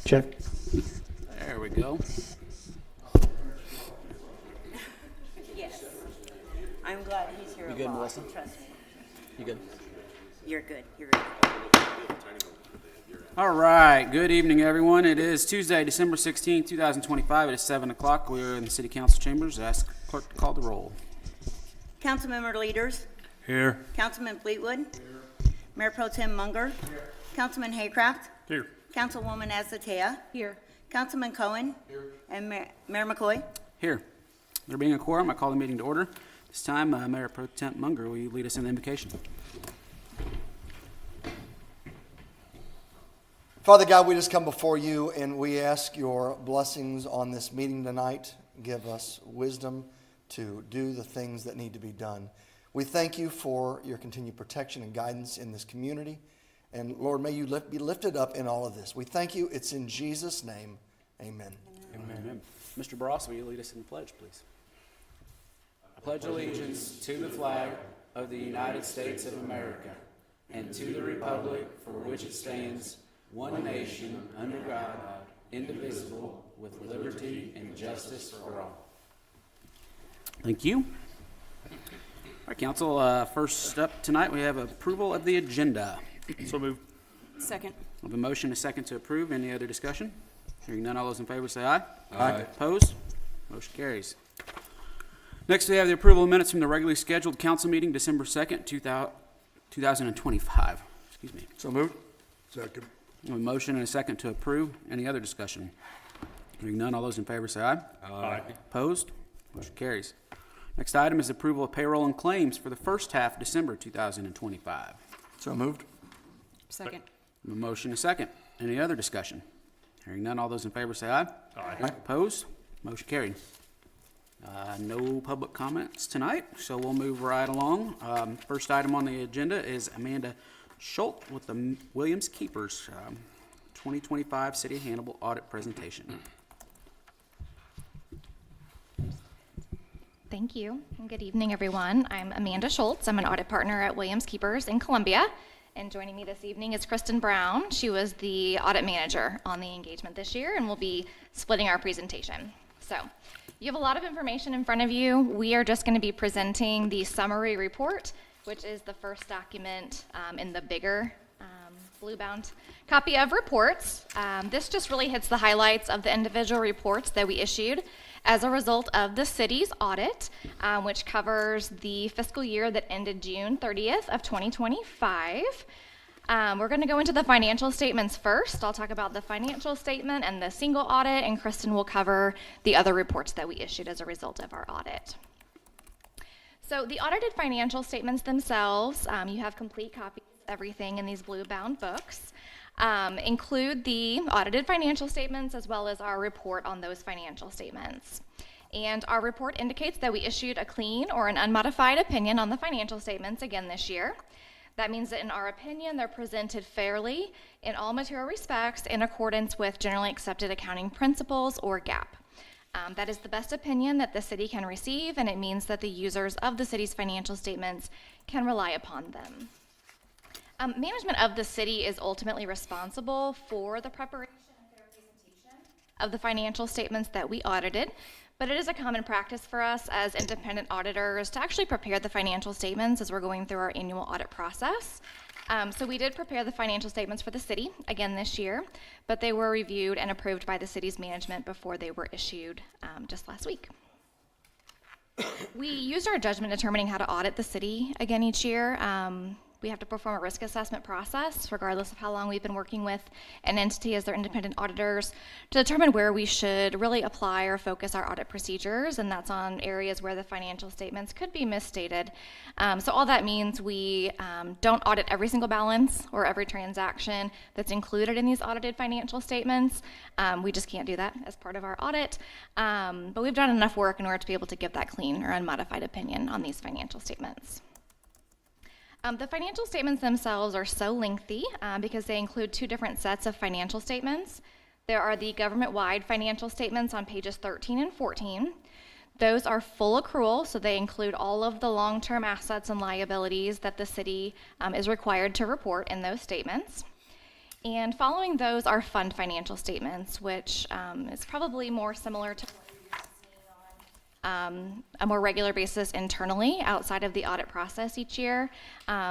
Check. There we go. Yes. I'm glad he's here You a good, lot. Melissa? Trust me. You good? You're good. You're good. All right. Good evening, everyone. It is Tuesday, December 16, 2025. It is 7 o'clock. We're in the City Council chambers. Ask clerk to call the roll. Councilmember leaders. Here. Councilman Fleetwood. Here. Mayor Pro Tem Munger. Here. Councilman Haycraft. Here. Councilwoman Azatea. Here. Councilman Cohen. Here. And Mayor McCoy. Here. There being a quorum, I call the meeting to order. This time, Mayor Pro Tem Munger, will you lead us in the invocation? Father God, we just come before you and we ask your blessings on this meeting tonight. Give us wisdom to do the things that need to be done. We thank you for your continued protection and guidance in this community. And Lord, may you be lifted up in all of this. We thank you. It's in Jesus' name. Amen. Amen. Mr. Bross, will you lead us in the pledge, please? I pledge allegiance to the flag of the United States of America and to the republic for which it stands, one nation, under God, indivisible, with liberty and justice for all. Thank you. All right, Council, first up tonight, we have approval of the agenda. So moved. Second. We have a motion and a second to approve. Any other discussion? Hearing none, all those in favor say aye. Aye. Opposed? Motion carries. Next, we have the approval of minutes from the regularly scheduled council meeting, December 2nd, 2025. Excuse me. So moved. Second. We have a motion and a second to approve. Any other discussion? Hearing none, all those in favor say aye. Aye. Opposed? Motion carries. Next item is approval of payroll and claims for the first half, December 2025. So moved. Second. We have a motion and a second. Any other discussion? Hearing none, all those in favor say aye. Aye. Opposed? Motion carried. No public comments tonight, so we'll move right along. First item on the agenda is Amanda Schultz with the Williams Keepers 2025 City of Hannibal Audit Presentation. Thank you, and good evening, everyone. I'm Amanda Schultz. I'm an audit partner at Williams Keepers in Columbia, and joining me this evening is Kristen Brown. She was the audit manager on the engagement this year, and we'll be splitting our presentation. So, you have a lot of information in front of you. We are just going to be presenting the summary report, which is the first document in the bigger blue-bound copy of reports. This just really hits the highlights of the individual reports that we issued as a result of the city's audit, which covers the fiscal year that ended June 30th of 2025. We're going to go into the financial statements first. I'll talk about the financial statement and the single audit, and Kristen will cover the other reports that we issued as a result of our audit. So the audited financial statements themselves, you have complete copies of everything in these blue-bound books, include the audited financial statements as well as our report on those financial statements. And our report indicates that we issued a clean or an unmodified opinion on the financial statements again this year. That means that in our opinion, they're presented fairly in all material respects in accordance with generally accepted accounting principles or GAAP. That is the best opinion that the city can receive, and it means that the users of the city's financial statements can rely upon them. Management of the city is ultimately responsible for the preparation and fair presentation of the financial statements that we audited, but it is a common practice for us as independent auditors to actually prepare the financial statements as we're going through our annual audit process. So we did prepare the financial statements for the city again this year, but they were reviewed and approved by the city's management before they were issued just last week. We used our judgment determining how to audit the city again each year. We have to perform a risk assessment process, regardless of how long we've been working with an entity as their independent auditors, to determine where we should really apply or focus our audit procedures, and that's on areas where the financial statements could be misstated. So all that means we don't audit every single balance or every transaction that's included in these audited financial statements. We just can't do that as part of our audit, but we've done enough work in order to be able to give that clean or unmodified opinion on these financial statements. The financial statements themselves are so lengthy because they include two different sets of financial statements. There are the government-wide financial statements on pages 13 and 14. Those are full accrual, so they include all of the long-term assets and liabilities that the city is required to report in those statements. And following those are fund financial statements, which is probably more similar to what you're seeing on a more regular basis internally outside of the audit process each year.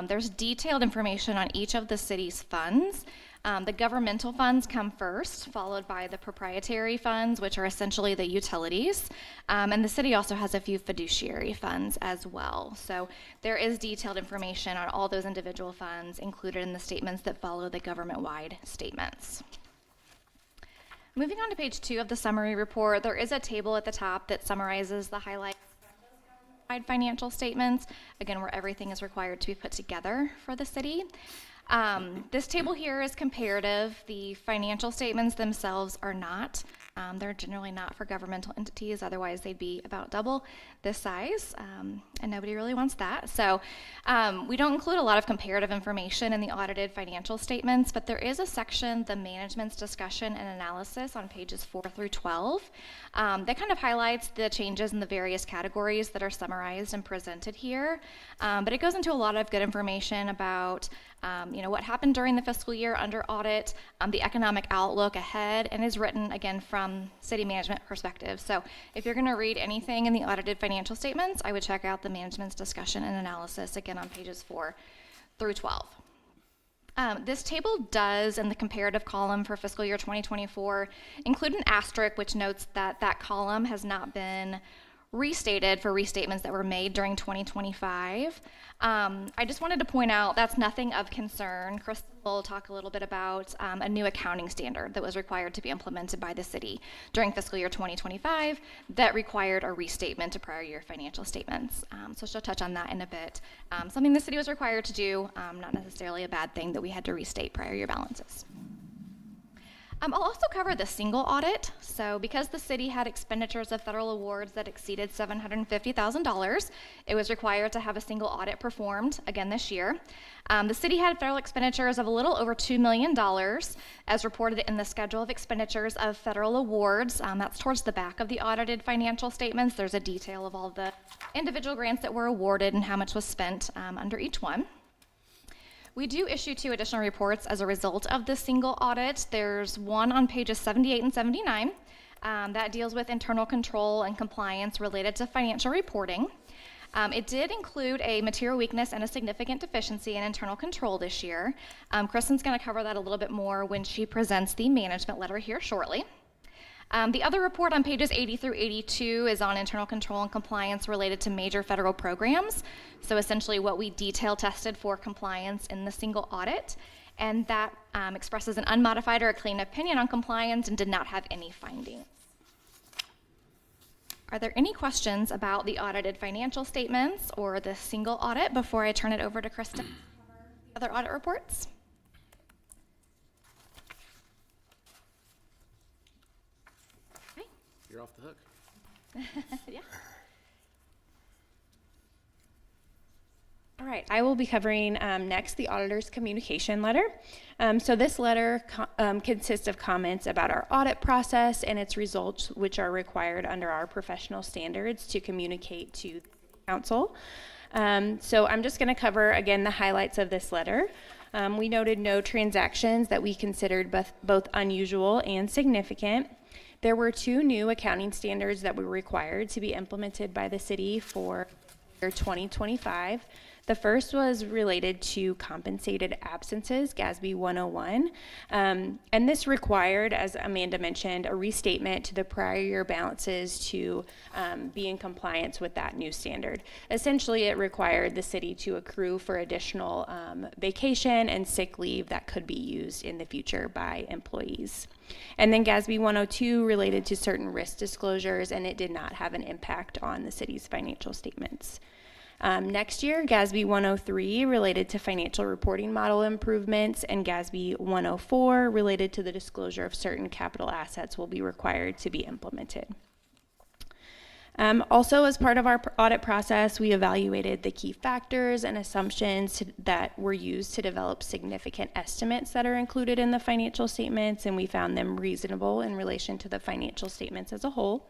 There's detailed information on each of the city's funds. The governmental funds come first, followed by the proprietary funds, which are essentially the utilities. And the city also has a few fiduciary funds as well. So there is detailed information on all those individual funds included in the statements that follow the government-wide statements. Moving on to page 2 of the summary report, there is a table at the top that summarizes the highlights of financial statements, again, where everything is required to be put together for the city. This table here is comparative. The financial statements themselves are not. They're generally not for governmental entities, otherwise they'd be about double this size, and nobody really wants that. So we don't include a lot of comparative information in the audited financial statements, but there is a section, the management's discussion and analysis, on pages 4 through 12, that kind of highlights the changes in the various categories that are summarized and presented here. But it goes into a lot of good information about what happened during the fiscal year under audit, the economic outlook ahead, and is written, again, from city management perspective. So if you're going to read anything in the audited financial statements, I would check out the management's discussion and analysis, again, on pages 4 through 12. This table does, in the comparative column for fiscal year 2024, include an asterisk which notes that that column has not been restated for restatements that were made during 2025. I just wanted to point out that's nothing of concern. Kristen will talk a little bit about a new accounting standard that was required to be implemented by the city during fiscal year 2025 that required a restatement to prior year financial statements. So she'll touch on that in a bit. Something the city was required to do, not necessarily a bad thing that we had to restate prior year balances. I'll also cover the single audit. So because the city had expenditures of federal awards that exceeded $750,000, it was required to have a single audit performed again this year. The city had federal expenditures of a little over $2 million as reported in the schedule of expenditures of federal awards. That's towards the back of the audited financial statements. There's a detail of all the individual grants that were awarded and how much was spent under each one. We do issue 2 additional reports as a result of this single audit. There's one on pages 78 and 79 that deals with internal control and compliance related to financial reporting. It did include a material weakness and a significant deficiency in internal control this year. Kristen's going to cover that a little bit more when she presents the management letter here shortly. The other report on pages 80 through 82 is on internal control and compliance related to major federal programs. So essentially what we detail tested for compliance in the single audit. And that expresses an unmodified or a clean opinion on compliance and did not have any findings. Are there any questions about the audited financial statements or the single audit before I turn it over to Kristen to cover the other audit reports? You're off the hook. Yeah. All right, I will be covering next the auditor's communication letter. So this letter consists of comments about our audit process and its results, which are required under our professional standards to communicate to the council. So I'm just going to cover, again, the highlights of this letter. We noted no transactions that we considered both unusual and significant. There were 2 new accounting standards that were required to be implemented by the city for year 2025. The first was related to compensated absences, GASB 101. And this required, as Amanda mentioned, a restatement to the prior year balances to be in compliance with that new standard. Essentially, it required the city to accrue for additional vacation and sick leave that could be used in the future by employees. And then GASB 102 related to certain risk disclosures, and it did not have an impact on the city's financial statements. Next year, GASB 103 related to financial reporting model improvements, and GASB 104 related to the disclosure of certain capital assets will be required to be implemented. Also, as part of our audit process, we evaluated the key factors and assumptions that were used to develop significant estimates that are included in the financial statements, and we found them reasonable in relation to the financial statements as a whole.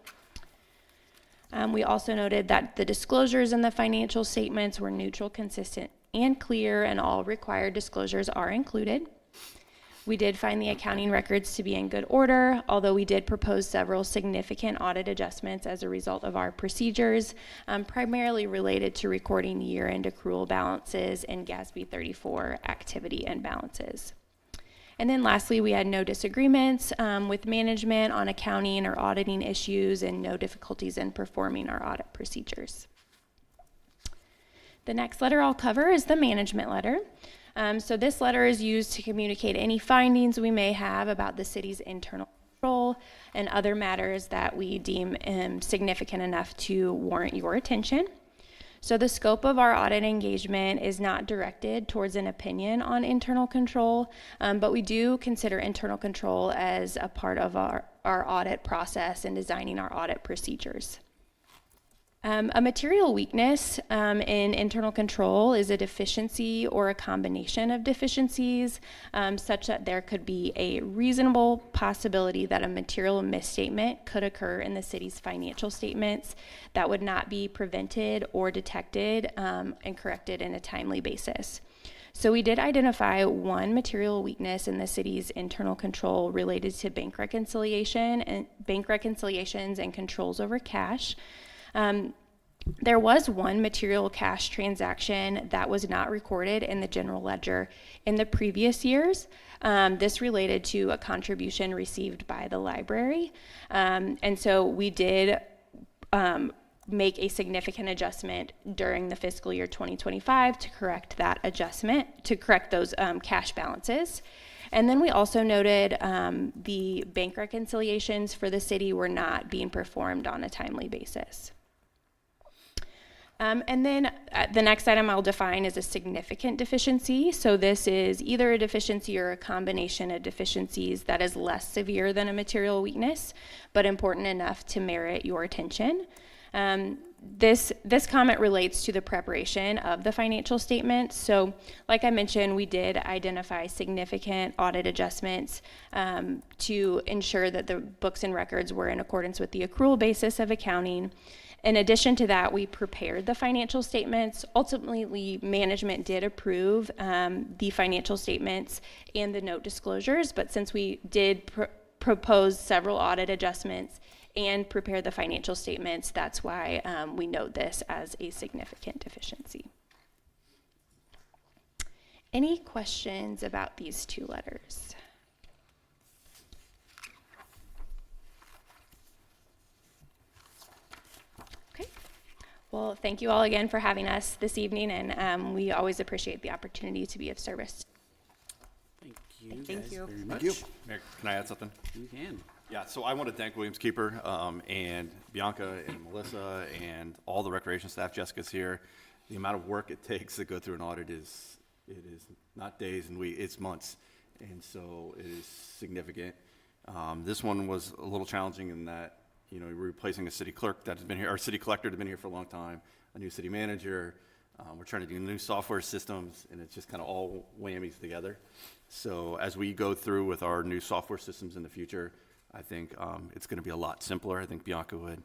We also noted that the disclosures in the financial statements were neutral, consistent, and clear, and all required disclosures are included. We did find the accounting records to be in good order, although we did propose several significant audit adjustments as a result of our procedures, primarily related to recording year-end accrual balances and GASB 34 activity and balances. And then lastly, we had no disagreements with management on accounting or auditing issues and no difficulties in performing our audit procedures. The next letter I'll cover is the management letter. So this letter is used to communicate any findings we may have about the city's internal control and other matters that we deem significant enough to warrant your attention. So the scope of our audit engagement is not directed towards an opinion on internal control, but we do consider internal control as a part of our audit process and designing our audit procedures. A material weakness in internal control is a deficiency or a combination of deficiencies, such that there could be a reasonable possibility that a material misstatement could occur in the city's financial statements that would not be prevented or detected and corrected in a timely basis. So we did identify one material weakness in the city's internal control related to bank reconciliations and controls over cash. There was one material cash transaction that was not recorded in the general ledger in the previous years. This related to a contribution received by the library. And so we did make a significant adjustment during the fiscal year 2025 to correct that adjustment, to correct those cash balances. And then we also noted the bank reconciliations for the city were not being performed on a timely basis. And then the next item I'll define is a significant deficiency. So this is either a deficiency or a combination of deficiencies that is less severe than a material weakness, but important enough to merit your attention. This comment relates to the preparation of the financial statements. So like I mentioned, we did identify significant audit adjustments to ensure that the books and records were in accordance with the accrual basis of accounting. In addition to that, we prepared the financial statements. Ultimately, management did approve the financial statements and the note disclosures, but since we did propose several audit adjustments and prepare the financial statements, that's why we note this as a significant deficiency. Any questions about these two letters? Well, thank you all again for having us this evening, and we always appreciate the opportunity to be of service. Thank you. Thank guys you. very much. Mayor, can I add something? You can. Yeah, so I want to thank Williams Keeper and Bianca and Melissa and all the recreation staff. Jessica's here. The amount of work it takes to go through an audit is not days and weeks, it's months. And so it is significant. This one was a little challenging in that, you know, we're replacing a city clerk that has been here, our city collector that's been here for a long time, a new city manager. We're trying to do new software systems, and it's just kind of all whammies together. So as we go through with our new software systems in the future, I think it's going to be a lot simpler. I think Bianca would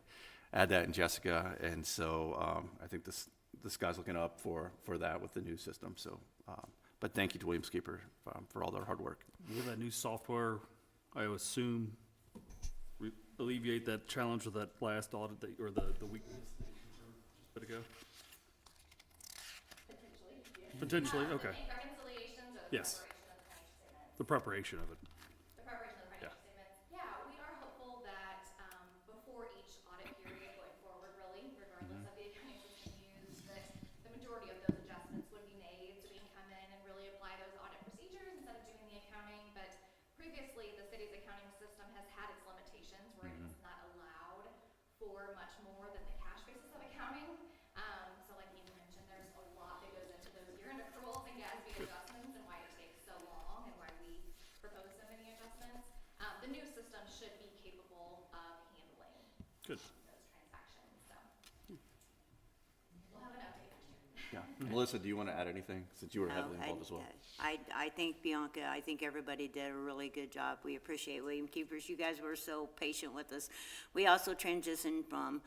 add that, and Jessica. And so I think this guy's looking up for that with the new system. So, but thank you to Williams Keeper for all their hard work. Will that new software, I assume, alleviate that challenge with that last audit that, or the weakness that you observed just a bit ago? Potentially, okay. The reconciliations or the Yes. preparation of the financial statements? The preparation of it. The preparation of the financial statements. Yeah, we are hopeful that before each audit period going forward, really, regardless of the accounting system used, that the majority of those adjustments would be made, so we can come in and really apply those audit procedures instead of doing the accounting. But previously, the city's accounting system has had its limitations where it's not allowed for much more than the cash basis of accounting. So like Ian mentioned, there's a lot that goes into those year-end accruals and GASB adjustments and why it takes so long and why we propose so many adjustments. The new system should be capable of handling Good. those transactions, so we'll have an update next year. Yeah. Melissa, do you want to add anything since you were heavily involved as well? I think Bianca, I think everybody did a really good job. We appreciate William Keepers. You guys were so patient with us. We also transitioned from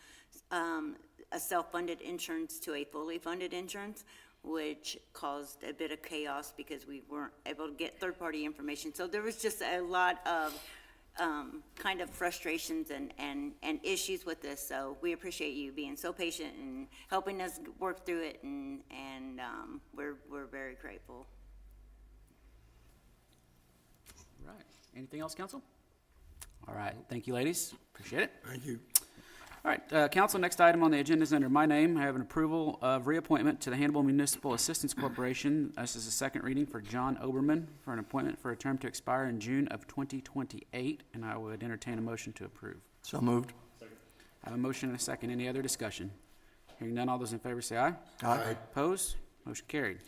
a self-funded insurance to a fully funded insurance. which caused a bit of chaos because we weren't able to get third-party information. So there was just a lot of kind of frustrations and issues with this. So we appreciate you being so patient and helping us work through it, and we're very grateful. Right. Anything else, council? All right. Thank you, ladies. Appreciate it. Thank you. All right, council, next item on the agenda is under my name. I have an approval of reappointment to the Hannibal Municipal Assistance Corporation. This is a second reading for John Oberman for an appointment for a term to expire in June of 2028, and I would entertain a motion to approve. So moved. I have a motion and a second. Any other discussion? Hearing none, all those in favor say aye. Aye. Opposed? Motion carried.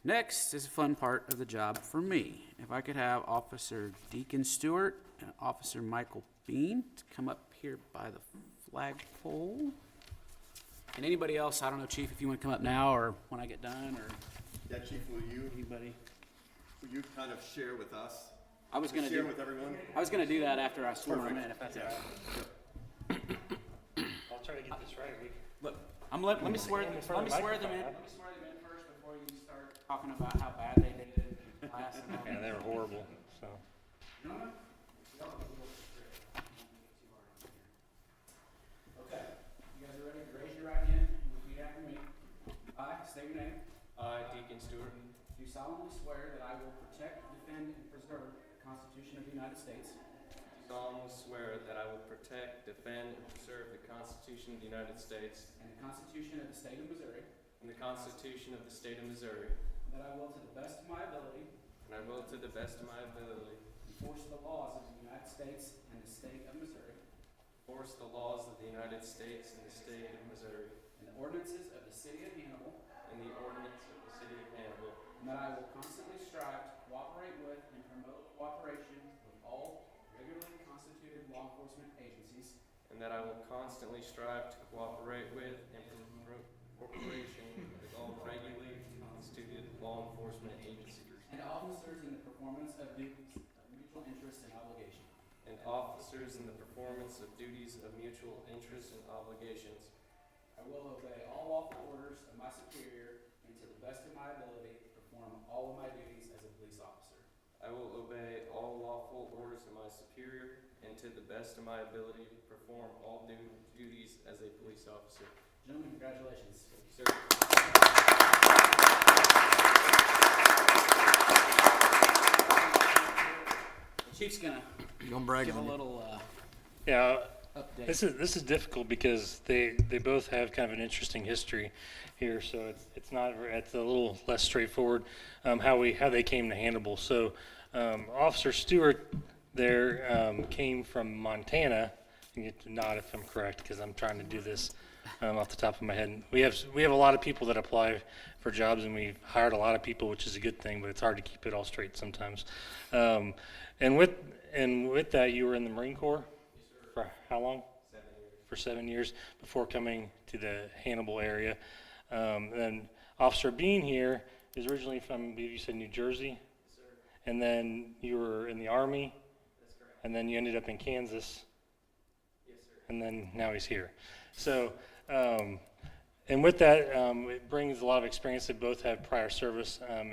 Next is a fun part of the job for me. If I could have Officer Deacon Stewart and Officer Michael Bean to come up here by the flagpole. And anybody else, I don't know, Chief, if you want to come up now or when I get done, or Yeah, Chief, will anybody. you kind of share with us? I was gonna Share do, with everyone? I was gonna do that after I swore him in, if that's all right. I'll try to get this right. Look, let me swear them in first before you start talking about how bad they did it in class and all. Yeah, they were horrible, so. Okay, you guys are ready? Raise your right hand and repeat after me. I state your name. I, Deacon Stewart, Do solemnly swear that I will protect, defend, and preserve the Constitution of the United States solemnly swear that I will protect, defend, and preserve the Constitution of the United States and the Constitution of the State of Missouri, and the Constitution of the State of Missouri, and that I will, to the best of my ability, and I will, to the best of my ability, enforce the laws of the United States and the State of Missouri, enforce the laws of the United States and the State of Missouri, and the ordinances of the City of Hannibal, and the ordinance of the City of Hannibal, and that I will constantly strive to cooperate with and promote cooperation with all regularly constituted law enforcement agencies, and that I will constantly strive to cooperate with and promote cooperation with all regularly constituted law enforcement agencies, and officers in the performance of duties of mutual interest and obligation. and officers in the performance of duties of mutual interest and obligations. I will obey all lawful orders of my superior and to the best of my ability perform all of my duties as a police officer. I will obey all lawful orders of my superior and to the best of my ability perform all duties as a police officer. Gentlemen, congratulations. Sir. The Chief's gonna You gonna brag give a on me? little Yeah, update. this is difficult because they both have kind of an interesting history here, so it's a little less straightforward how they came to Hannibal. So Officer Stewart there came from Montana. You get to nod if I'm correct because I'm trying to do this off the top of my head. We have a lot of people that apply for jobs, and we've hired a lot of people, which is a good thing, but it's hard to keep it all straight sometimes. And with that, you were in the Marine Corps for how long? 7 years. For 7 years before coming to the Hannibal area. And Officer Bean here is originally from, I believe you said New Jersey, Yes, sir. and then you were in the Army, That's correct. and then you ended up in Kansas, Yes, sir. and then now he's here. So, and with that, it brings a lot of experience. They both have prior service and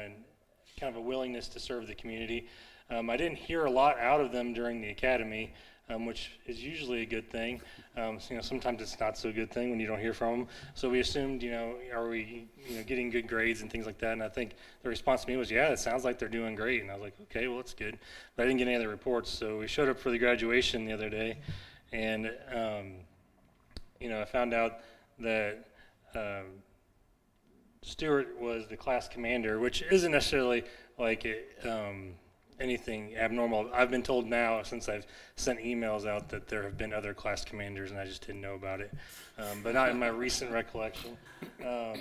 kind of a willingness to serve the community. I didn't hear a lot out of them during the academy, which is usually a good thing. Sometimes it's not so good thing when you don't hear from them. So we assumed, are we, getting good grades and things like that? And I think the response to me was, yeah, it sounds like they're doing great. And I was like, okay, well, that's good. But I didn't get any other reports. So we showed up for the graduation the other day, and I found out that Stewart was the class commander, which isn't necessarily like anything abnormal. I've been told now, since I've sent emails out, that there have been other class commanders, and I just didn't know about it, but not in my recent recollection. But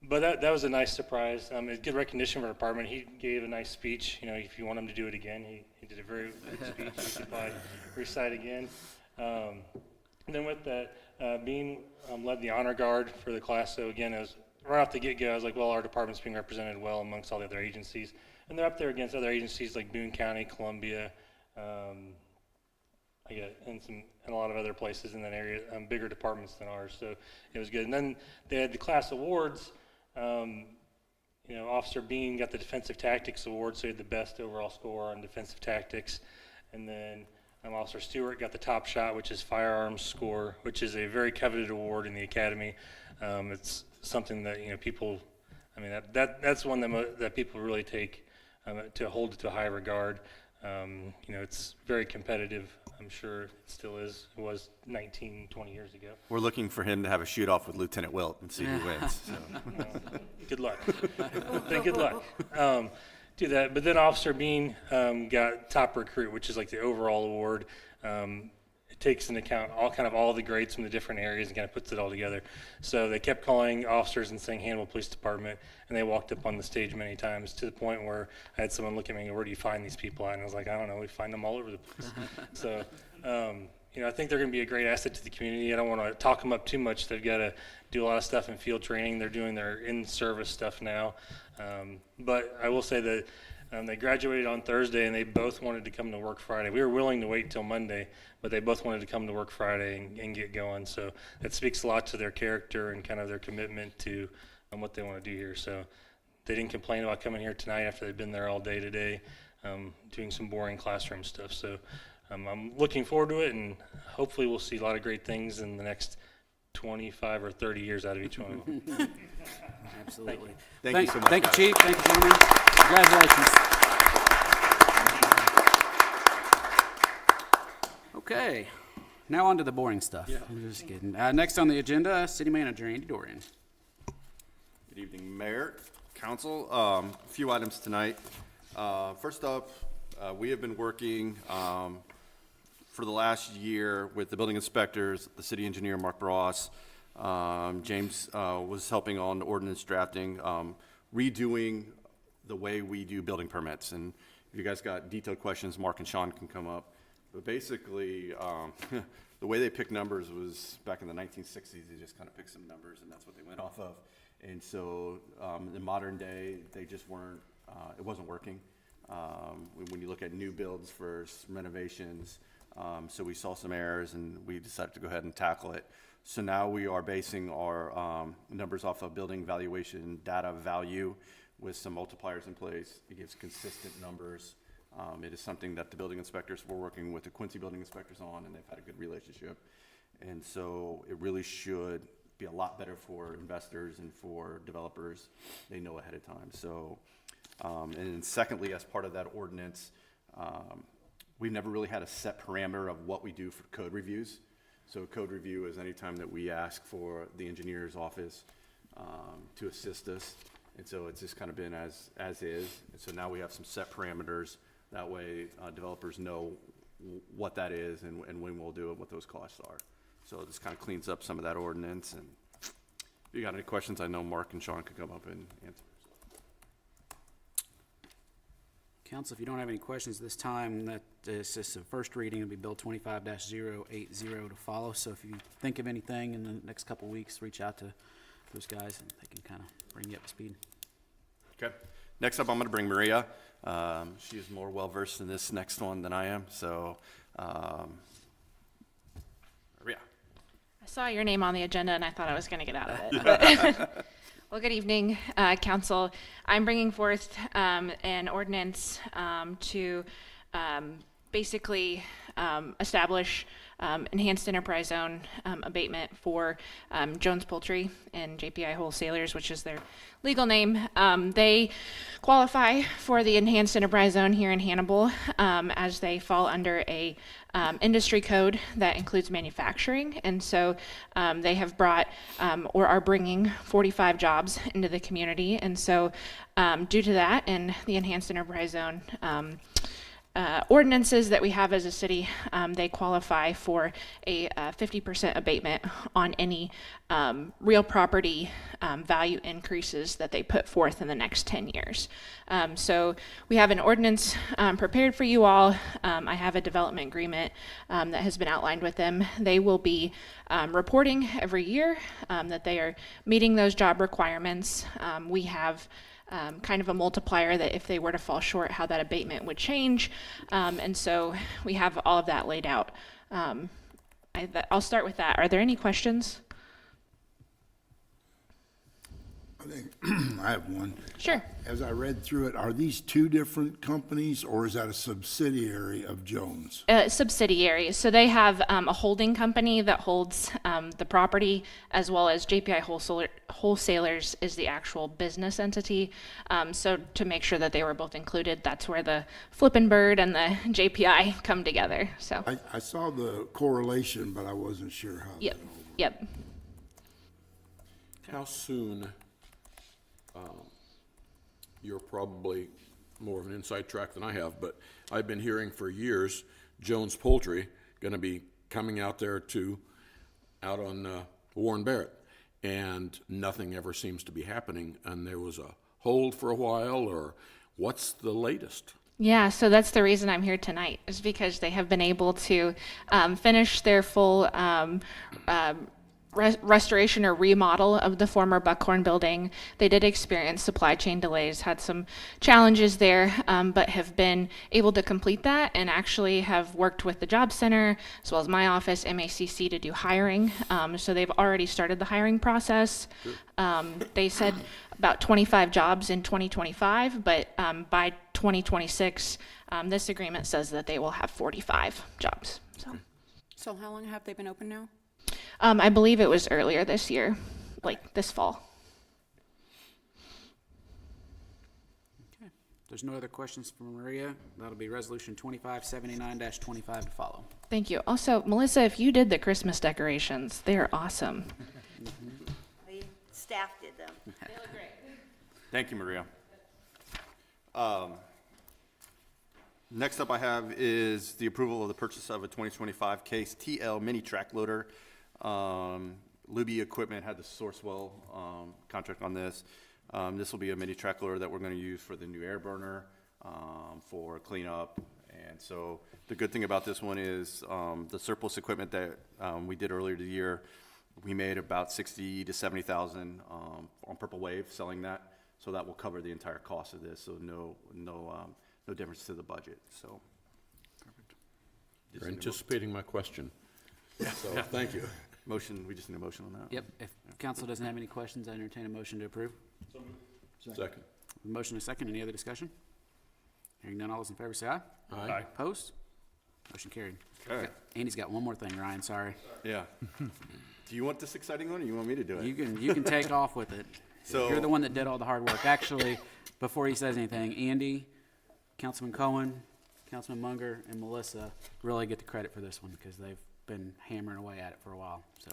that was a nice surprise. It's good recognition for the department. He gave a nice speech. If you want him to do it again, he did a very good speech. He could probably recite again. Then with that, Bean led the honor guard for the class. So again, it was right off the get-go. I was like, well, our department's being represented well amongst all the other agencies, and they're up there against other agencies like Boone County, Columbia. in a lot of other places in that area, bigger departments than ours. So it was good. And then they had the class awards. Officer Bean got the Defensive Tactics Award, so he had the best overall score on defensive tactics. And then Officer Stewart got the Top Shot, which is firearms score, which is a very coveted award in the academy. It's something that people, that's one that people really take to hold it to a high regard. It's very competitive. I'm sure it still is. It was 19, 20 years ago. We're looking for him to have a shoot-off with Lieutenant Wilt and see who wins. So. Good luck. Good luck. Do that. But then Officer Bean got Top Recruit, which is like the overall award. It takes into account all the grades from the different areas and kind of puts it all together. So they kept calling officers and saying Hannibal Police Department, and they walked up on the stage many times to the point where I had someone look at me and go, "Where do you find these people at?" And I was like, "I don't know. We find them all over the place." So, I think they're going to be a great asset to the community. I don't want to talk them up too much. They've got to do a lot of stuff in field training. They're doing their in-service stuff now. But I will say that they graduated on Thursday, and they both wanted to come to work Friday. We were willing to wait till Monday, but they both wanted to come to work Friday and get going. So that speaks a lot to their character and kind of their commitment to what they want to do here. So they didn't complain about coming here tonight after they've been there all day today, doing some boring classroom stuff. So I'm looking forward to it, and hopefully we'll see a lot of great things in the next 25 or 30 years out of each one of them. Absolutely. Thank you so much, Thank you, guys. Chief. Thank you, gentlemen. Congratulations. Okay, now on to the boring stuff. I'm just kidding. Next on the agenda, City Manager Andy Dorian. Good evening, Mayor, Council. A few items tonight. First up, we have been working for the last year with the building inspectors, the city engineer, Mark Bross. James was helping on ordinance drafting, redoing the way we do building permits. And if you guys got detailed questions, Mark and Sean can come up. But basically, the way they picked numbers was back in the 1960s, they just kind of picked some numbers, and that's what they went off of. And so in modern day, they just weren't, it wasn't working. When you look at new builds versus renovations, so we saw some errors, and we decided to go ahead and tackle it. So now we are basing our numbers off of building valuation data value with some multipliers in place. It gives consistent numbers. It is something that the building inspectors were working with the Quincy building inspectors on, and they've had a good relationship. And so it really should be a lot better for investors and for developers. They know ahead of time. So, and then secondly, as part of that ordinance, we've never really had a set parameter of what we do for code reviews. So code review is any time that we ask for the engineer's office to assist us. And so it's just kind of been as is. And so now we have some set parameters. That way developers know what that is and when we'll do it, what those costs are. So this kind of cleans up some of that ordinance. And if you got any questions, I know Mark and Sean could come up and answer. Council, if you don't have any questions this time, that is just a first reading. It'll be Bill 25-080 to follow. So if you think of anything in the next couple of weeks, reach out to those guys, and they can kind of bring you up to speed. Okay. Next up, I'm going to bring Maria. She is more well-versed in this next one than I am. So, Maria. I saw your name on the agenda and I thought I was going to get out of it. But well, good evening, Council. I'm bringing forth an ordinance to basically establish enhanced enterprise zone abatement for Jones Poultry and JPI Wholesalers, which is their legal name. They qualify for the enhanced enterprise zone here in Hannibal as they fall under a industry code that includes manufacturing. And so they have brought or are bringing 45 jobs into the community. And so due to that and the enhanced enterprise zone ordinances that we have as a city, they qualify for a 50% abatement on any real property value increases that they put forth in the next 10 years. So we have an ordinance prepared for you all. I have a development agreement that has been outlined with them. They will be reporting every year that they are meeting those job requirements. We have kind of a multiplier that if they were to fall short, how that abatement would change. And so we have all of that laid out I'll start with that. Are there any questions? I think I have one. Sure. As I read through it, are these two different companies, or is that a subsidiary of Jones? Subsidiaries. So they have a holding company that holds the property, as well as JPI Wholesalers is the actual business entity. So to make sure that they were both included, that's where the Flippin' Bird and the JPI come together. So. I saw the correlation, but I wasn't sure how. Yep. Yep. How soon, you're probably more of an inside track than I have, but I've been hearing for years, Jones Poultry going to be coming out there out on Warren Barrett, and nothing ever seems to be happening, and there was a hold for a while, or what's the latest? Yeah, so that's the reason I'm here tonight, is because they have been able to finish their full restoration or remodel of the former Buckhorn building. They did experience supply chain delays, had some challenges there, but have been able to complete that and actually have worked with the job center as well as my office, MACC, to do hiring. So they've already started the hiring process. They said about 25 jobs in 2025, but by 2026, this agreement says that they will have 45 jobs. So how long have they been open now? I believe it was earlier this year, like this fall. Okay. There's no other questions from Maria. That'll be resolution 2579-25 to follow. Thank you. Also, Melissa, if you did the Christmas decorations, they are awesome. Staff did them. They look great. Thank you, Maria. Next up I have is the approval of the purchase of a 2025 Case TL mini track loader. Luby Equipment had the Sourcewell contract on this. This will be a mini track loader that we're going to use for the new air burner, for cleanup. And so the good thing about this one is the surplus equipment that we did earlier the year, we made about 60 to 70,000 on Purple Wave selling that. So that will cover the entire cost of this. So no difference to the budget. So You're anticipating my question. So, thank you. motion, we just need a motion on that. Yep. If council doesn't have any questions, I entertain a motion to approve. Second. Motion and a second. Any other discussion? Hearing none, all those in favor say aye. Aye. Opposed? Motion carried. Okay. Andy's got one more thing, Ryan, sorry. Yeah. Do you want this exciting one or you want me to do it? You can take off with it. So- You're the one that did all the hard work. Actually, before he says anything, Andy, Councilman Cohen, Councilman Munger, and Melissa really get the credit for this one because they've been hammering away at it for a while, so.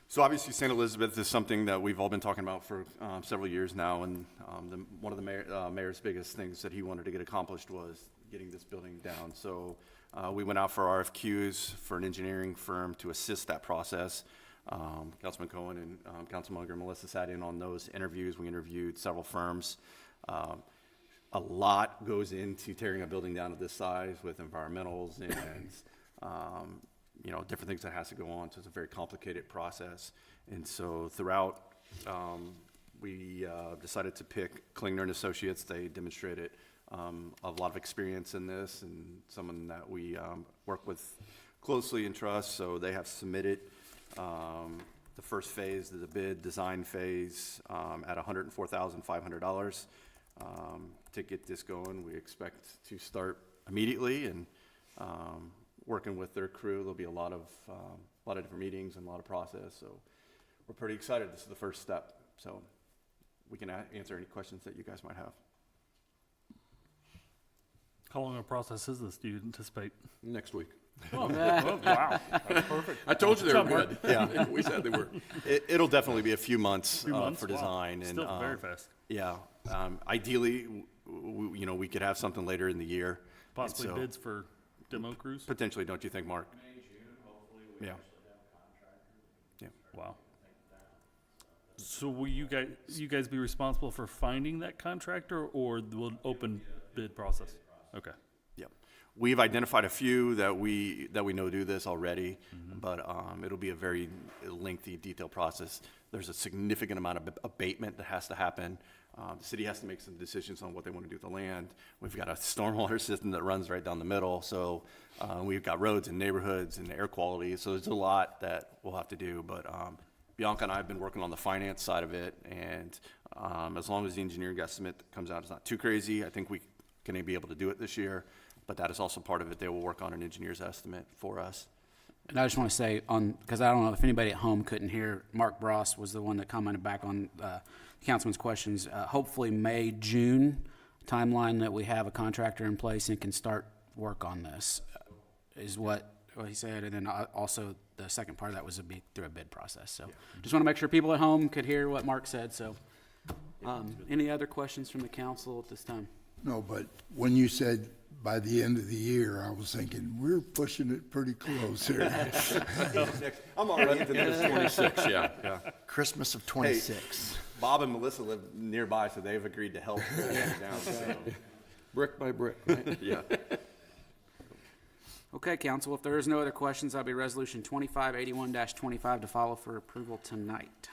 So obviously, St. Elizabeth is something that we've all been talking about for several years now, and one of the mayor's biggest things that he wanted to get accomplished was getting this building down. So we went out for RFQs for an engineering firm to assist that process. Councilman Cohen and Councilman Munger and Melissa sat in on those interviews. We interviewed several firms. A lot goes into tearing a building down of this size with environmentals and different things that has to go on. So it's a very complicated process. And so throughout, we decided to pick Klingner and Associates. They demonstrated a lot of experience in this and someone that we work with closely and trust. So they have submitted the first phase of the bid, design phase, at $104,500. To get this going, we expect to start immediately and working with their crew. There'll be a lot of different meetings and a lot of process. So we're pretty excited. This is the first step. So we can answer any questions that you guys might have. How long a process is this, do you anticipate? Next week. Oh, wow, that's perfect. I told you they were good. Yeah. We said they were. It'll definitely be a few months, Few months? for Wow. design. And Still very fast. Yeah. Ideally, we could have something later in the year. And Possibly so- bids for demo crews? Potentially, don't you think, Mark? Yeah. Yeah. Wow. So will you guys be responsible for finding that contractor, or will it open bid process? Okay. Yep. We've identified a few that we know do this already, but it'll be a very lengthy, detailed process. There's a significant amount of abatement that has to happen The city has to make some decisions on what they want to do with the land. We've got a stormwater system that runs right down the middle, so we've got roads and neighborhoods and air quality, so there's a lot that we'll have to do. But Bianca and I have been working on the finance side of it, and as long as the engineering estimate that comes out is not too crazy, I think we can be able to do it this year. But that is also part of it. They will work on an engineer's estimate for us. And I just want to say, because I don't know if anybody at home couldn't hear, Mark Bross was the one that commented back on the councilman's questions. Hopefully May, June timeline that we have a contractor in place and can start work on this is what he said. And then also the second part of that was to be through a bid process. So just want to make sure people at home could hear what Mark said. So any other questions from the council at this time? No, but when you said by the end of the year, I was thinking, we're pushing it pretty close here. I'm already into this 26, yeah. Yeah. Christmas of 26. Bob and Melissa live nearby, so they've agreed to help put it down. So. Brick by brick, right? Yeah. Okay, council, if there is no other questions, that'll be resolution 2581-25 to follow for approval tonight.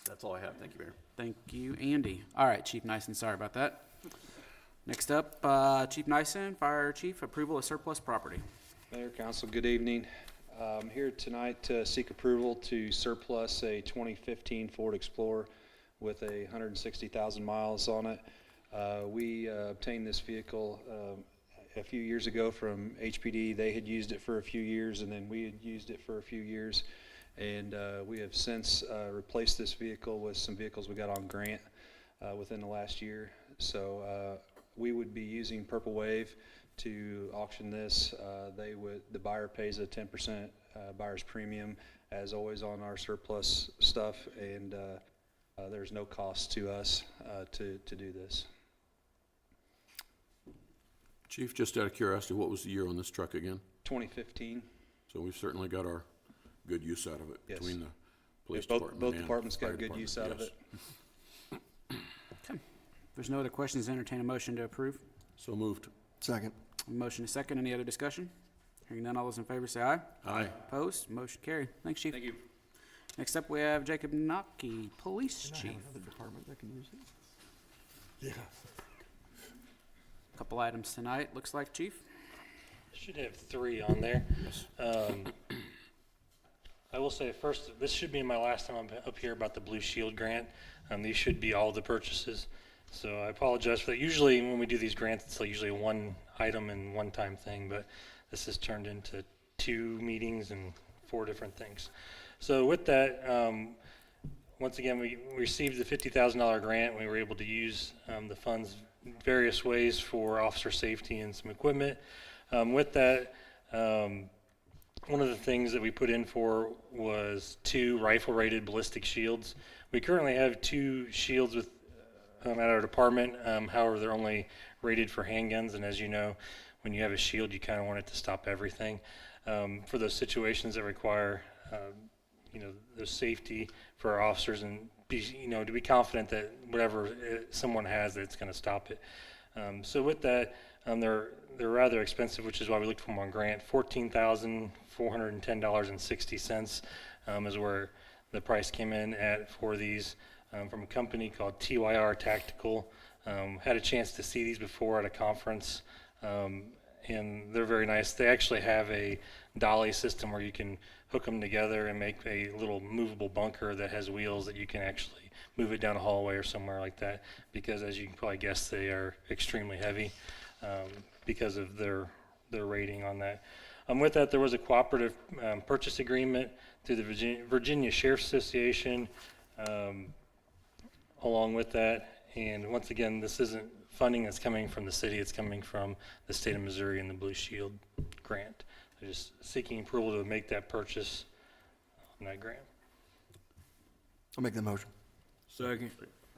That's all I have. Thank you, Mayor. Thank you, Andy. All right, Chief Nyson, sorry about that. Next up, Chief Nyson, Fire Chief, approval of surplus property. Mayor, Council, good evening. I'm here tonight to seek approval to surplus a 2015 Ford Explorer with 160,000 miles on it. We obtained this vehicle a few years ago from HPD. They had used it for a few years, and then we had used it for a few years. And we have since replaced this vehicle with some vehicles we got on grant within the last year. So we would be using Purple Wave to auction this. The buyer pays a 10% buyer's premium, as always on our surplus stuff, and there's no cost to us to do this. Chief, just out of curiosity, what was the year on this truck again? 2015. So we've certainly got our good use out of it Yes. between the police Both department and departments got fire good use department. out of Yes. it. Okay. If there's no other questions, entertain a motion to approve. So moved. Second. Motion is second. Any other discussion? Hearing none, all those in favor say aye. Aye. Opposed? Motion carried. Thanks, Chief. Thank you. Next up, we have Jacob Nocky, Police Chief. department that can use it? Yeah. Couple items tonight, looks like, Chief. Should have 3 on there. I will say first, this should be my last time I'm up here about the Blue Shield grant. These should be all the purchases. So I apologize for that. Usually when we do these grants, it's usually one item and one time thing, but this has turned into 2 meetings and 4 different things. So with that, once again, we received the $50,000 grant. We were able to use the funds various ways for officer safety and some equipment. With that, one of the things that we put in for was 2 rifle-rated ballistic shields. We currently have 2 shields with at our department. However, they're only rated for handguns, and as you know, when you have a shield, you kind of want it to stop everything. For those situations that require, the safety for our officers and to be confident that whatever someone has, that it's going to stop it. So with that, they're rather expensive, which is why we looked for them on grant. $14,410.60 is where the price came in at for these from a company called TYR Tactical. Had a chance to see these before at a conference, and they're very nice. They actually have a dolly system where you can hook them together and make a little movable bunker that has wheels that you can actually move it down a hallway or somewhere like that, because as you can probably guess, they are extremely heavy because of their rating on that. With that, there was a cooperative purchase agreement through the Virginia Sheriff's Association along with that. And once again, this isn't funding that's coming from the city, it's coming from the state of Missouri and the Blue Shield grant. They're just seeking approval to make that purchase on that grant. I'll make the motion. Second.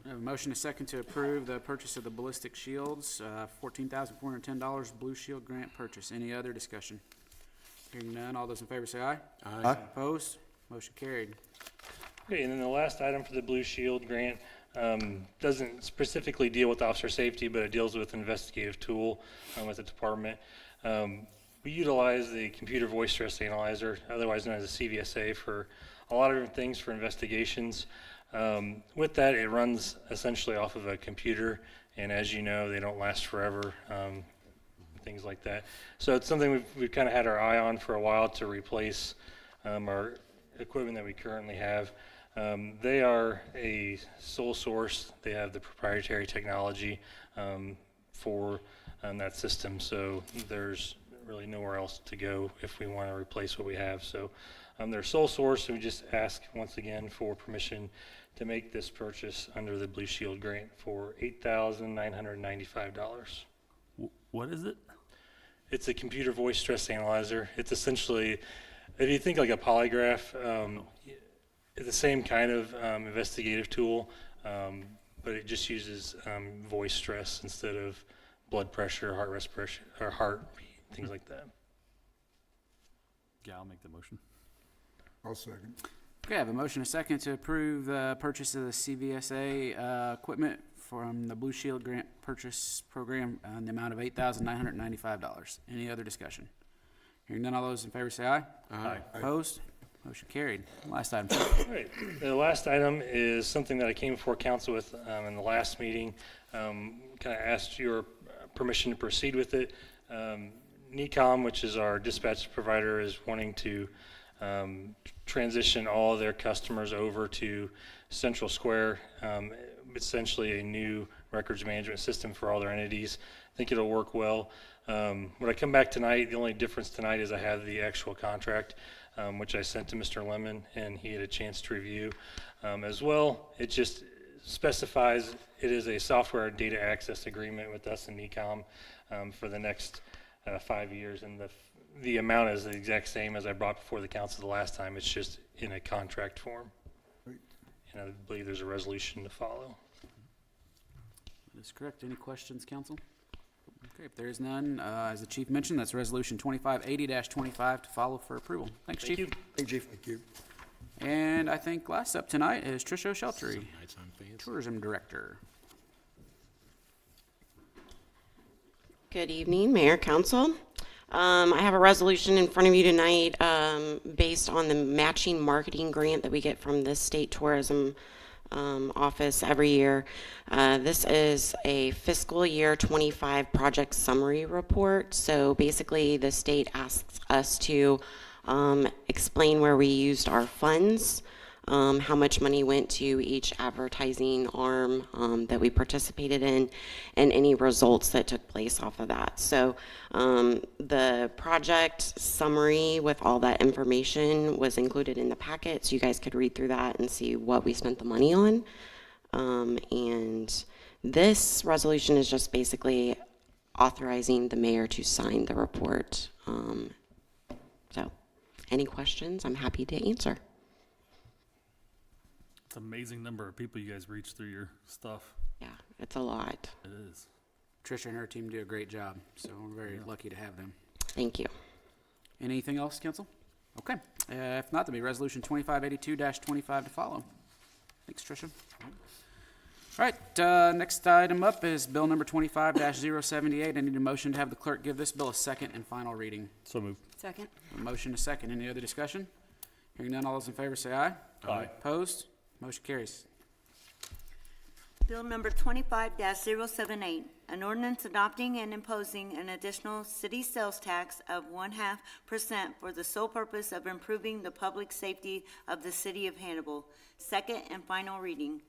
I have a motion and a second to approve the purchase of the ballistic shields, $14,410 Blue Shield grant purchase. Any other discussion? Hearing none, all those in favor say aye. Aye. Opposed? Motion carried. Okay, and then the last item for the Blue Shield grant doesn't specifically deal with officer safety, but it deals with investigative tool with the department. We utilize the computer voice stress analyzer, otherwise known as a CVSA, for a lot of different things for investigations. With that, it runs essentially off of a computer, and as you know, they don't last forever, things like that. So it's something we've kind of had our eye on for a while to replace our equipment that we currently have. They are a sole source. They have the proprietary technology for that system, so there's really nowhere else to go if we want to replace what we have. So they're sole source, and we just ask once again for permission to make this purchase under the Blue Shield grant for $8,995. What is it? It's a computer voice stress analyzer. It's essentially, if you think like a polygraph, it's the same kind of investigative tool, but it just uses voice stress instead of blood pressure, heart respiration, or heartbeat, things like that. Yeah, I'll make the motion. I'll second. Okay, I have a motion, a second, to approve the purchase of the CVSA equipment from the Blue Shield Grant Purchase Program in the amount of $8,995. Any other discussion? Hearing none, all those in favor say aye. Aye. Opposed? Motion carried. Last item. All right. The last item is something that I came before council with in the last meeting. Kind of asked your permission to proceed with it. NECOM, which is our dispatch provider, is wanting to transition all their customers over to Central Square, essentially a new records management system for all their entities. I think it'll work well. When I come back tonight, the only difference tonight is I have the actual contract, which I sent to Mr. Lemon, and he had a chance to review as well. It just specifies it is a software data access agreement with us and NECOM for the next 5 years, and the amount is the exact same as I brought before the council the last time. It's just in a contract form. Great. And I believe there's a resolution to follow. That is correct. Any questions, council? Okay, if there is none, as the chief mentioned, that's resolution 2580-25 to follow for approval. Thanks, Thank chief. you. Thank you. Thank you. And I think last up tonight is Tricia Sheltery, tourism director. Good evening, Mayor, Council. I have a resolution in front of you tonight based on the matching marketing grant that we get from the state tourism office every year. This is a fiscal year 25 project summary report. So basically the state asks us to explain where we used our funds, how much money went to each advertising arm that we participated in, and any results that took place off of that. So the project summary with all that information was included in the packet, so you guys could read through that and see what we spent the money on. And this resolution is just basically authorizing the mayor to sign the report. So any questions, I'm happy to answer. It's an amazing number of people you guys reach through your stuff. Yeah, it's a lot. It is. Tricia and her team do a great job, so we're very lucky to have them. Thank you. Anything else, council? Okay. If not, there'll be resolution 2582-25 to follow. Thanks, Tricia. All right, next item up is bill number 25-078. I need a motion to have the clerk give this bill a second and final reading. So moved. Second. A motion a second. Any other discussion? Hearing none, all those in favor say aye. Aye. Opposed? Motion carries. Bill number 25-078, an ordinance adopting and imposing an additional city sales tax of 0.5% for the sole purpose of improving the public safety of the city of Hannibal. Second and final reading.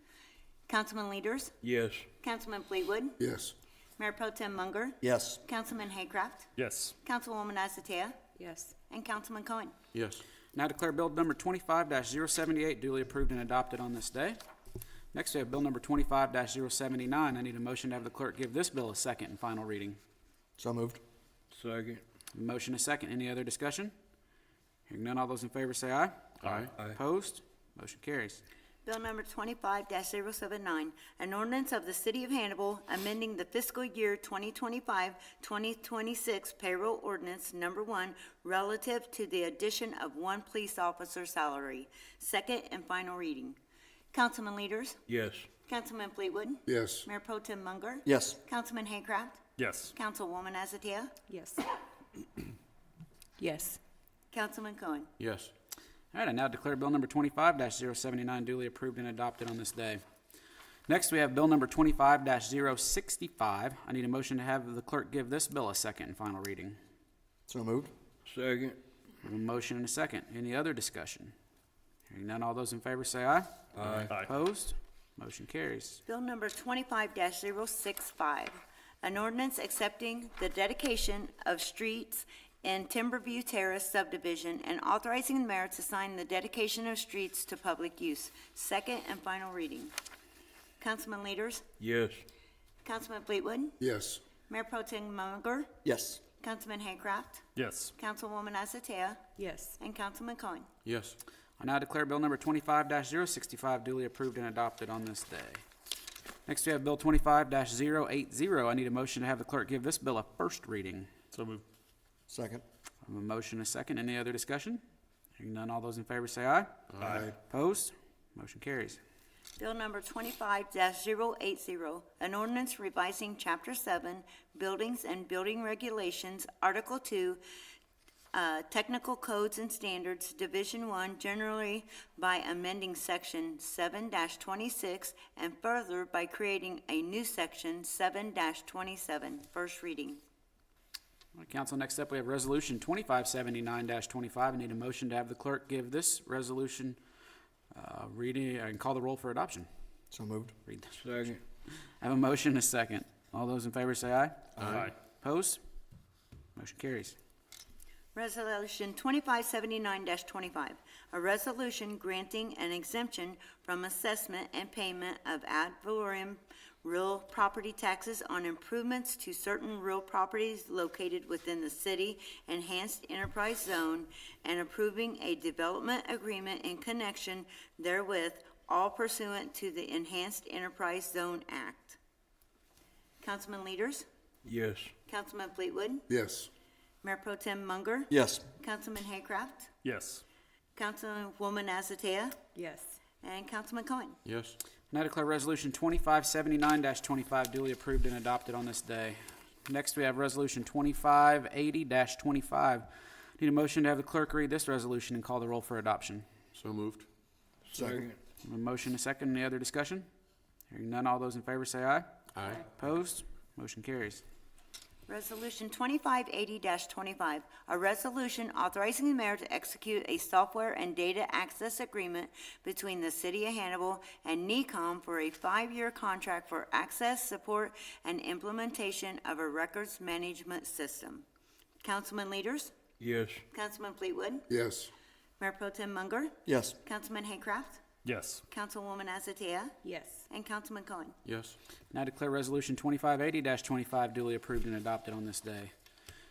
Councilman Leaders? Yes. Councilman Fleetwood? Yes. Mayor Pro Tem Munger? Yes. Councilman Haycraft? Yes. Councilwoman Azatea? Yes. And Councilman Cohen? Yes. Now declare bill number 25-078 duly approved and adopted on this day. Next, we have bill number 25-079. I need a motion to have the clerk give this bill a second and final reading. So moved. Second. Motion a second. Any other discussion? Hearing none, all those in favor say aye. Aye. Opposed? Motion carries. Bill number 25-079, an ordinance of the City of Hannibal amending the fiscal year 2025-2026 payroll ordinance number 1 relative to the addition of one police officer salary. Second and final reading. Councilman Leaders? Yes. Councilman Fleetwood? Yes. Mayor Pro Tem Munger? Yes. Councilman Haycraft? Yes. Councilwoman Azatea? Yes. Yes. Councilman Cohen? Yes. All right, I now declare Bill number 25-079 duly approved and adopted on this day. Next, we have Bill number 25-065. I need a motion to have the clerk give this bill a second and final reading. So moved. Second. A motion and a second. Any other discussion? Hearing none, all those in favor say aye. Aye. Opposed? Motion carries. Bill number 25-065, an ordinance accepting the dedication of streets in Timberview Terrace subdivision and authorizing the mayor to sign the dedication of streets to public use. Second and final reading. Councilman Leaders, Yes. Councilman Fleetwood, Yes. Mayor Pro Tem Munger, Yes. Councilman Haycraft, Yes. Councilwoman Azatea, Yes. and Councilman Cohen. Yes. I now declare Bill number 25-065 duly approved and adopted on this day. Next, we have Bill 25-080. I need a motion to have the clerk give this bill a first reading. So moved. Second. I have a motion and a second. Any other discussion? Hearing none, all those in favor say aye. Aye. Opposed? Motion carries. Bill number 25-080, an ordinance revising Chapter 7, Buildings and Building Regulations, Article 2, Technical Codes and Standards, Division 1, generally by amending Section 7-26 and further by creating a new Section 7-27. First reading. All right, council, next up, we have Resolution 2579-25. I need a motion to have the clerk give this resolution reading and call the roll for adoption. So moved. Read this. Second. I have a motion and a second. All those in favor say aye. Aye. Opposed? Motion carries. Resolution 2579-25, a resolution granting an exemption from assessment and payment of ad valorem real property taxes on improvements to certain real properties located within the city enhanced enterprise zone and approving a development agreement in connection therewith, all pursuant to the Enhanced Enterprise Zone Act. Councilman Leaders, Yes. Councilman Fleetwood, Yes. Mayor Pro Tem Munger, Yes. Councilman Haycraft, Yes. Councilwoman Azatea, Yes. and Councilman Cohen. Yes. And I declare Resolution 2579-25 duly approved and adopted on this day. Next, we have Resolution 2580-25. Need a motion to have the clerk read this resolution and call the roll for adoption. So moved. Second. A motion, a second. Any other discussion? Hearing none, all those in favor say aye. Aye. Opposed? Motion carries. Resolution 2580-25, a resolution authorizing the mayor to execute a software and data access agreement between the city of Hannibal and NECOM for a 5-year contract for access, support, and implementation of a records management system. Councilman Leaders, Yes. Councilman Fleetwood, Yes. Mayor Pro Tem Munger, Yes. Councilman Haycraft, Yes. Councilwoman Azatea, Yes. and Councilman Cohen. Yes. Now declare Resolution 2580-25 duly approved and adopted on this day.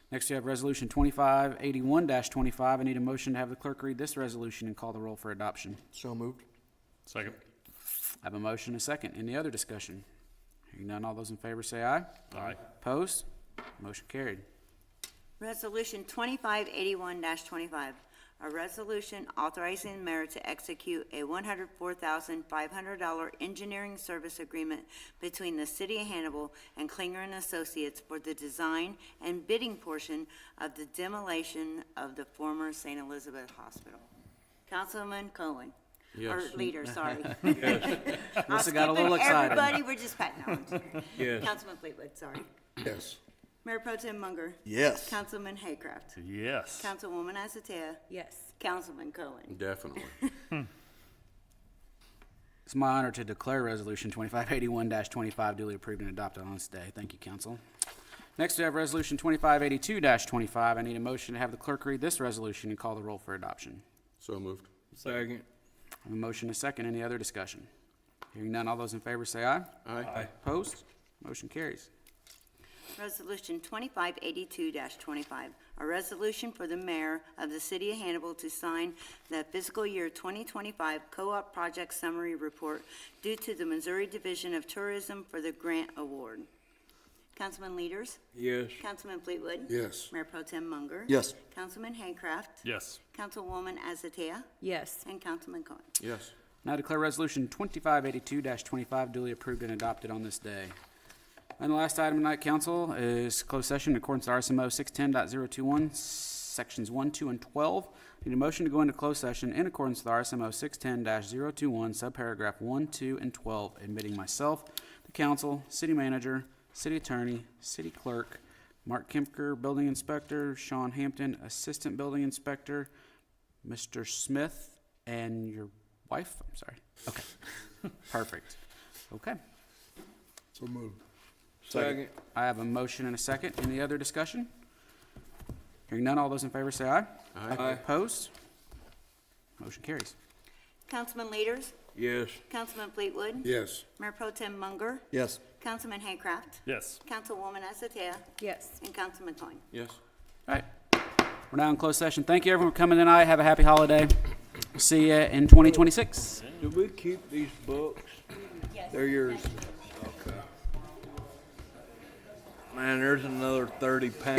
Next, we have Resolution 2581-25. I need a motion to have the clerk read this resolution and call the roll for adoption. So moved. Second. I have a motion and a second. Any other discussion? Hearing none, all those in favor say aye. Aye. Opposed? Motion carried. Resolution 2581-25, a resolution authorizing the mayor to execute a $104,500 engineering service agreement between the city of Hannibal and Klinger and Associates for the design and bidding portion of the demolition of the former St. Elizabeth Hospital. Councilman Cohen. Yes. Or Leader, sorry. Melissa got a little excited. Everybody, we're just patting on. Yes. Councilman Fleetwood, sorry. Yes. Mayor Pro Tem Munger. Yes. Councilman Haycraft. Yes. Councilwoman Azatea. Yes. Councilman Cohen. Definitely. It's my honor to declare Resolution 2581-25 duly approved and adopted on this day. Thank you, council. Next, we have Resolution 2582-25. I need a motion to have the clerk read this resolution and call the roll for adoption. So moved. Second. I have a motion and a second. Any other discussion? Hearing none, all those in favor say aye. Aye. Opposed? Motion carries. Resolution 2582-25, a resolution for the mayor of the city of Hannibal to sign the fiscal year 2025 co-op project summary report due to the Missouri Division of Tourism for the grant award. Councilman Leaders, Yes. Councilman Fleetwood, Yes. Mayor Pro Tem Munger, Yes. Councilman Haycraft, Yes. Councilwoman Azatea, Yes. and Councilman Cohen. Yes. Now declare Resolution 2582-25 duly approved and adopted on this day. And the last item tonight, council, is closed session in accordance with RSMO 610.021, sections 1, 2, and 12. Need a motion to go into closed session in accordance with RSMO 610-021, subparagraph 1, 2, and 12, admitting myself, the council, city manager, city attorney, city clerk, Mark Kempker, building inspector, Sean Hampton, assistant building inspector, Mr. Smith, and your wife? I'm sorry. Okay. Perfect. Okay. So moved. Second. I have a motion and a second. Any other discussion? Hearing none, all those in favor say aye. Aye. Opposed? Motion carries. Councilman Leaders, Yes. Councilman Fleetwood, Yes. Mayor Pro Tem Munger, Yes. Councilman Haycraft, Yes. Councilwoman Asatea, Yes. and Councilman Coin. Yes. All right. We're now in closed session. Thank you, everyone, for coming tonight. Have a happy holiday. See you in 2026. Do we keep these books? Yes. They're yours. Okay. Man, there's another 30 pounds.